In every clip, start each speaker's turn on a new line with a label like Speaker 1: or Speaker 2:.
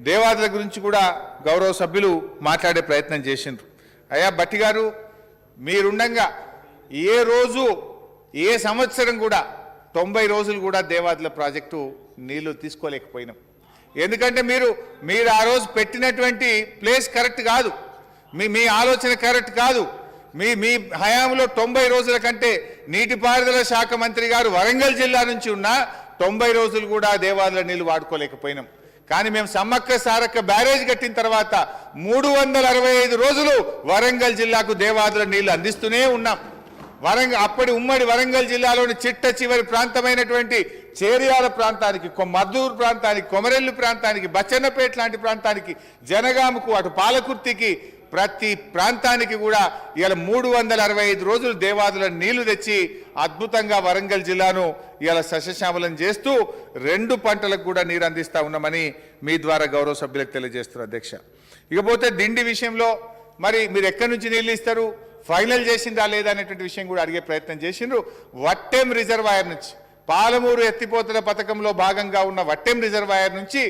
Speaker 1: దేవాదుల గురించి కూడా గౌరవ సభ్యులు మాట్లాడే ప్రయత్నం చేసిండ్రు. అయ్యా భట్టి గారు, మీరుండగా ఏ రోజు ఏ సంవత్సరం కూడా 90 రోజులు కూడా దేవాదుల ప్రాజెక్టు నీళ్లు తీసుకోలేకపోయినాం. ఎందుకంటే మీరు ఆ రోజు పెట్టినటువంటి ప్లేస్ కరెక్ట్ కాదు, మీ ఆలోచన కరెక్ట్ కాదు. మీ హయాంలో 90 రోజుల కంటే నీటిపారుదల శాఖ మంత్రి గారు వరంగల్ జిల్లా నుంచి ఉన్న 90 రోజులు కూడా దేవాదుల నీళ్లు వాడుకోలేకపోయినాం. కానీ మేము సమ్మక్క సారక్క బ్యారేజ్ కట్టిన తర్వాత 365 రోజులు వరంగల్ జిల్లాకు దేవాదుల నీళ్లు అందిస్తూనే ఉన్నాం. అప్పటి ఉమ్మడి వరంగల్ జిల్లాలోని చిట్ట చివరి ప్రాంతమైనటువంటి చేరియాల ప్రాంతానికి, మద్దూరు ప్రాంతానికి, కొమరెల్లి ప్రాంతానికి, బచ్చన్నపేట లాంటి ప్రాంతానికి, జనగాముకు, అటు పాలకుర్తికి, ప్రతి ప్రాంతానికి కూడా ఇలా 365 రోజులు దేవాదుల నీళ్లు తెచ్చి అద్భుతంగా వరంగల్ జిల్లాను ఇలా సస్యశ్యామలం చేస్తూ 2 పంటలకు కూడా నీరు అందిస్తా ఉన్నామని మీ ద్వారా గౌరవ సభ్యులకు తెలియజేస్తున్నారు అధ్యక్ష. ఇకపోతే దిండి విషయంలో మరి మీరు ఎక్కడి నుంచి నీళ్ళు ఇస్తారు, ఫైనల్ చేసిందా లేదా అనేటువంటి విషయం కూడా అడిగే ప్రయత్నం చేసిండ్రు. వట్టెం రిజర్వాయర్ నుంచి, పాలమూరు ఎత్తిపోతల పథకంలో భాగంగా ఉన్న వట్టెం రిజర్వాయర్ నుంచి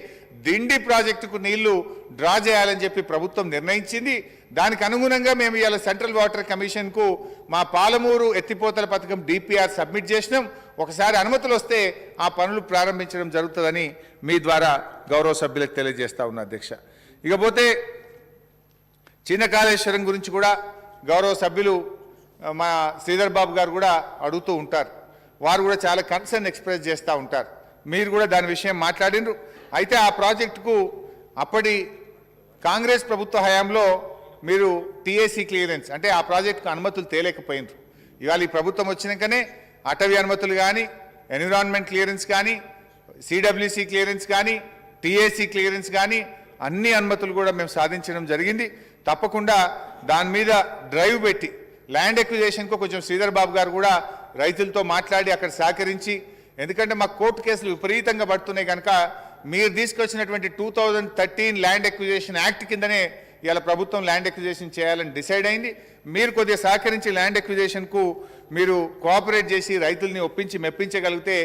Speaker 1: దిండి ప్రాజెక్టుకు నీళ్లు డ్రా చేయాలని చెప్పి ప్రభుత్వం నిర్ణయించింది. దానికి అనుగుణంగా మేము ఇవాళ సెంట్రల్ వాటర్ కమిషన్కు మా పాలమూరు ఎత్తిపోతల పథకం డిపిఆర్ సబ్మిట్ చేసినాం. ఒకసారి అనుమతులు వస్తే ఆ పనులు ప్రారంభించడం జరుగుతుందని మీ ద్వారా గౌరవ సభ్యులకు తెలియజేస్తా ఉన్నా అధ్యక్ష. ఇకపోతే చిన్న కాళేశ్వరం గురించి కూడా గౌరవ సభ్యులు మా శ్రీధర్ బాబు గారు కూడా అడుగుతూ ఉంటారు. వారు కూడా చాలా కన్సర్న్ ఎక్స్ప్రెస్ చేస్తూ ఉంటారు. మీరు కూడా దాని విషయం మాట్లాడినరు. అయితే ఆ ప్రాజెక్టుకు అప్పటి కాంగ్రెస్ ప్రభుత్వ హయాంలో మీరు టీఏసీ క్లియరెన్స్ అంటే ఆ ప్రాజెక్టుకు అనుమతులు తేలేకపోయినారు. ఇవాళ ఈ ప్రభుత్వం వచ్చినాకనే అటవీ అనుమతులు కానీ, ఎన్విరాన్మెంట్ క్లియరెన్స్ కానీ, సిడబ్ల్యూసీ క్లియరెన్స్ కానీ, టీఏసీ క్లియరెన్స్ కానీ అన్ని అనుమతులు కూడా మేము సాధించడం జరిగింది. తప్పకుండా దాని మీద డ్రైవ్ పెట్టి ల్యాండ్ ఎక్విజేషన్కు కొంచెం శ్రీధర్ బాబు గారు కూడా రైతులతో మాట్లాడి అక్కడ సహకరించి, ఎందుకంటే మా కోర్టు కేసులు విపరీతంగా పడుతున్నాయి కనుక మీరు తీసుకొచ్చినటువంటి 2013 ల్యాండ్ ఎక్విజేషన్ యాక్ట్ కిందనే ఇవాళ ప్రభుత్వం ల్యాండ్ ఎక్విజేషన్ చేయాలని డిసైడ్ అయింది. మీరు కొద్దిగా సహకరించి ల్యాండ్ ఎక్విజేషన్కు మీరు కోఆపరేట్ చేసి రైతుల్ని ఒప్పించి మెప్పించగలిగితే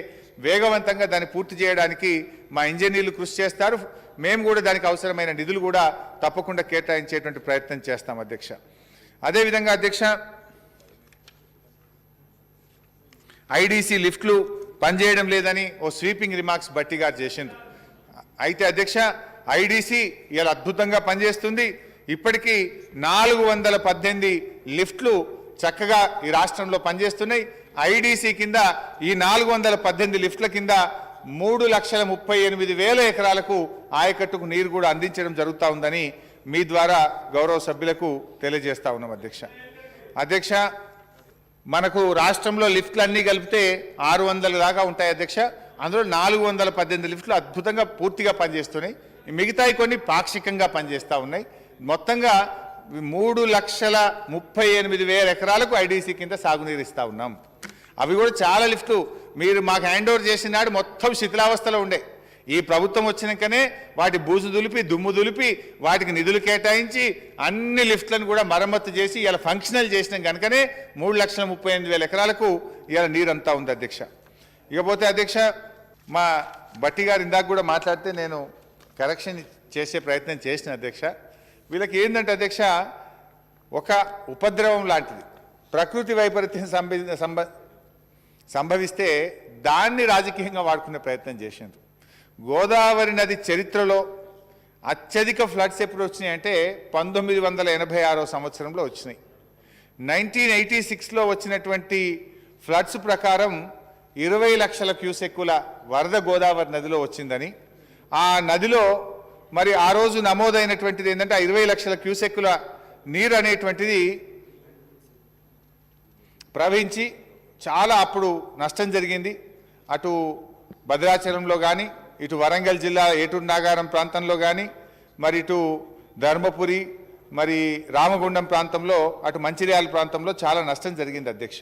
Speaker 1: వేగవంతంగా దాన్ని పూర్తి చేయడానికి మా ఇంజనీర్లు కృషి చేస్తారు. మేము కూడా దానికి అవసరమైన నిధులు కూడా తప్పకుండా కేటాయించేటువంటి ప్రయత్నం చేస్తాం అధ్యక్ష. అదేవిధంగా అధ్యక్ష, ఐడీసీ లిఫ్ట్లు పనిచేయడం లేదని ఓ స్వీపింగ్ రిమార్క్స్ భట్టి గారు చేసిండ్రు. అయితే అధ్యక్ష, ఐడీసీ ఇలా అద్భుతంగా పనిచేస్తుంది. ఇప్పటికీ 418 లిఫ్ట్లు చక్కగా ఈ రాష్ట్రంలో పనిచేస్తున్నాయి. ఐడీసీ కింద ఈ 418 లిఫ్ట్ల కింద 3,38,000 ఎకరాలకు ఆయకట్టుకు నీరు కూడా అందించడం జరుగుతూ ఉందని మీ ద్వారా గౌరవ సభ్యులకు తెలియజేస్తా ఉన్నాం అధ్యక్ష. మనకు రాష్ట్రంలో లిఫ్ట్లు అన్నీ కలిపితే 600 దాకా ఉంటాయి అధ్యక్ష. అందులో 418 లిఫ్ట్లు అద్భుతంగా పూర్తిగా పనిచేస్తున్నాయి. మిగతాయి కొన్ని పాక్షికంగా పనిచేస్తూ ఉన్నాయి. మొత్తంగా 3,38,000 ఎకరాలకు ఐడీసీ కింద సాగునీరు ఇస్తూ ఉన్నాం. అవి కూడా చాలా లిఫ్ట్లు మీరు మాకు హ్యాండ్ ఓవర్ చేసిన నాడు మొత్తం శిథిలావస్థలో ఉండే. ఈ ప్రభుత్వం వచ్చినాకనే వాటి బూజు దులిపి, దుమ్ము దులిపి, వాటికి నిధులు కేటాయించి అన్ని లిఫ్ట్లను కూడా మరమ్మతు చేసి ఇలా ఫంక్షనల్ చేసినాం కనుకనే 3,38,000 ఎకరాలకు ఇలా నీరంతా ఉంది అధ్యక్ష. ఇకపోతే అధ్యక్ష, మా భట్టి గారు ఇందాక కూడా మాట్లాడితే నేను కరెక్షన్ చేసే ప్రయత్నం చేసిన అధ్యక్ష. వీళ్ళకి ఏంటంటే అధ్యక్ష, ఒక ఉపద్రవం లాంటిది ప్రకృతి వైపరీత్యం సంభవిస్తే దాన్ని రాజకీయంగా వాడుకునే ప్రయత్నం చేసిండ్రు. గోదావరి నది చరిత్రలో అత్యధిక ఫ్లడ్స్ ఎప్పుడు వచ్చినాయి అంటే 1986 సంవత్సరంలో వచ్చినాయి. 1986లో వచ్చినటువంటి ఫ్లడ్స్ ప్రకారం 20 లక్షల క్యూసెక్కుల వరద గోదావరి నదిలో వచ్చిందని, ఆ నదిలో మరి ఆ రోజు నమోదైనటువంటిది ఏంటంటే 20 లక్షల క్యూసెక్కుల నీరు అనేటువంటిది ప్రవహించి చాలా అప్పుడు నష్టం జరిగింది. అటు భద్రాచలంలో కానీ, ఇటు వరంగల్ జిల్లా ఏటూరు నాగారం ప్రాంతంలో కానీ, మరి ఇటు ధర్మపురి, మరి రామగుండం ప్రాంతంలో, అటు మంచిర్యాల ప్రాంతంలో చాలా నష్టం జరిగింది అధ్యక్ష.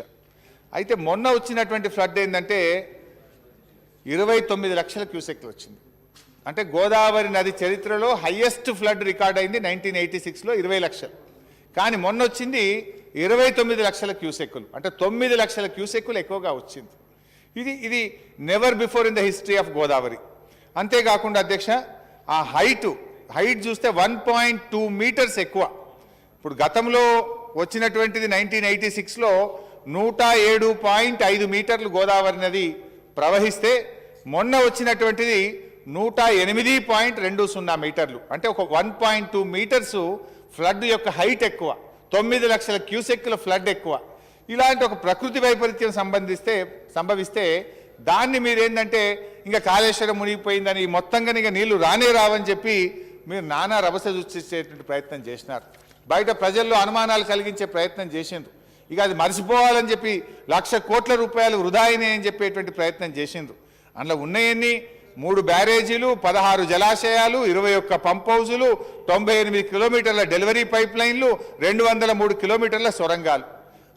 Speaker 1: అయితే మొన్న వచ్చినటువంటి ఫ్లడ్ ఏంటంటే 29 లక్షల క్యూసెక్లు వచ్చింది. అంటే గోదావరి నది చరిత్రలో హైయెస్ట్ ఫ్లడ్ రికార్డ్ అయింది 1986లో 20 లక్షలు. కానీ మొన్న వచ్చింది 29 లక్షల క్యూసెక్కులు, అంటే 9 లక్షల క్యూసెక్కులు ఎక్కువగా వచ్చింది. ఇది never before in the history of Godavari. అంతేకాకుండా అధ్యక్ష, ఆ హైటు హైట్ చూస్తే 1.2 మీటర్స్ ఎక్కువ. ఇప్పుడు గతంలో వచ్చినటువంటిది 1986లో 107.5 మీటర్లు గోదావరి నది ప్రవహిస్తే మొన్న వచ్చినటువంటిది 108.20 మీటర్లు. అంటే ఒక 1.2 మీటర్స్ ఫ్లడ్ యొక్క హైట్ ఎక్కువ, 9 లక్షల క్యూసెక్కుల ఫ్లడ్ ఎక్కువ. ఇలాంటి ఒక ప్రకృతి వైపరీత్యం సంభవిస్తే దాన్ని మీరు ఏంటంటే ఇంకా కాళేశ్వరం మునిగిపోయిందని మొత్తంగా ఇంకా నీళ్లు రానే రావని చెప్పి మీరు నానా రభస సృష్టించేటువంటి ప్రయత్నం చేసినారు. బయట ప్రజల్లో అనుమానాలు కలిగించే ప్రయత్నం చేసిండ్రు. ఇక అది మర్చిపోవాలని చెప్పి 1,00,000 కోట్ల రూపాయలు వృధా అయినాయని చెప్పేటువంటి ప్రయత్నం చేసిండ్రు. అందులో ఉన్నాయన్ని 3 బ్యారేజీలు, 16 జలాశయాలు, 21 పంప్ హౌజులు, 98 కిలోమీటర్ల డెలివరీ పైప్ లైన్లు, 203 కిలోమీటర్ల సొరంగాలు.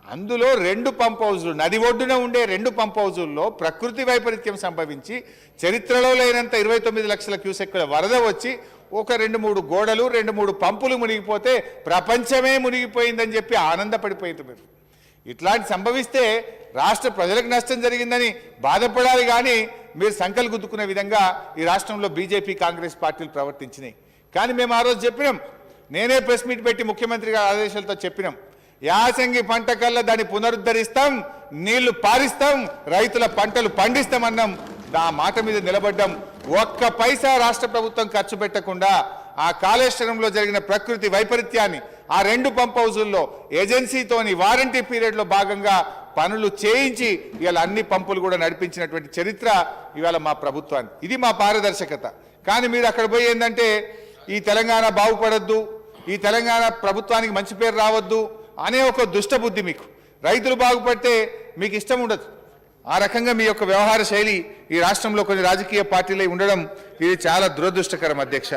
Speaker 1: అందులో 2 పంప్ హౌజులు, నది ఒడ్డున ఉండే 2 పంప్ హౌజుల్లో ప్రకృతి వైపరీత్యం సంభవించి చరిత్రలో లేనంత 29 లక్షల క్యూసెక్కుల వరద వచ్చి ఒక 2-3 గోడలు, 2-3 పంపులు మునిగిపోతే ప్రపంచమే మునిగిపోయిందని చెప్పి ఆనందపడిపోయింది. మీరు ఇట్లాంటి సంభవిస్తే రాష్ట్ర ప్రజలకు నష్టం జరిగిందని బాధపడాలి, కానీ మీరు సంకలు గుద్దుకునే విధంగా ఈ రాష్ట్రంలో బీజేపీ కాంగ్రెస్ పార్టీలు ప్రవర్తించినాయి. కానీ మేము ఆ రోజు చెప్పినాం, నేనే ప్రెస్ మీట్ పెట్టి ముఖ్యమంత్రి గారి ఆదేశాలతో చెప్పినాం, యాసంగి పంట కల్లా దాన్ని పునరుద్ధరిస్తాం, నీళ్లు పారిస్తాం, రైతుల పంటలు పండిస్తామన్నాం. ఆ మాట మీద నిలబడ్డాం. ఒక్క పైసా రాష్ట్ర ప్రభుత్వం ఖర్చు పెట్టకుండా ఆ కాళేశ్వరంలో జరిగిన ప్రకృతి వైపరీత్యాన్ని ఆ 2 పంప్ హౌజుల్లో ఏజెన్సీతోని వారంటీ పీరియడ్లో భాగంగా పనులు చేయించి ఇవాళ అన్ని పంపులు కూడా నడిపించినటువంటి చరిత్ర ఇవాళ మా ప్రభుత్వాన్ని. ఇది మా పారదర్శకత. కానీ మీరు అక్కడ పోయి ఏంటంటే ఈ తెలంగాణ బాగుపడద్దు, ఈ తెలంగాణ ప్రభుత్వానికి మంచి పేరు రావద్దు అనే ఒక దుష్టబుద్ధి మీకు. రైతులు బాగుపడితే మీకు ఇష్టం ఉండదు. ఆ రకంగా మీ యొక్క వ్యవహార శైలి ఈ రాష్ట్రంలో కొన్ని రాజకీయ పార్టీలై ఉండడం ఇది చాలా దురదృష్టకరం అధ్యక్ష.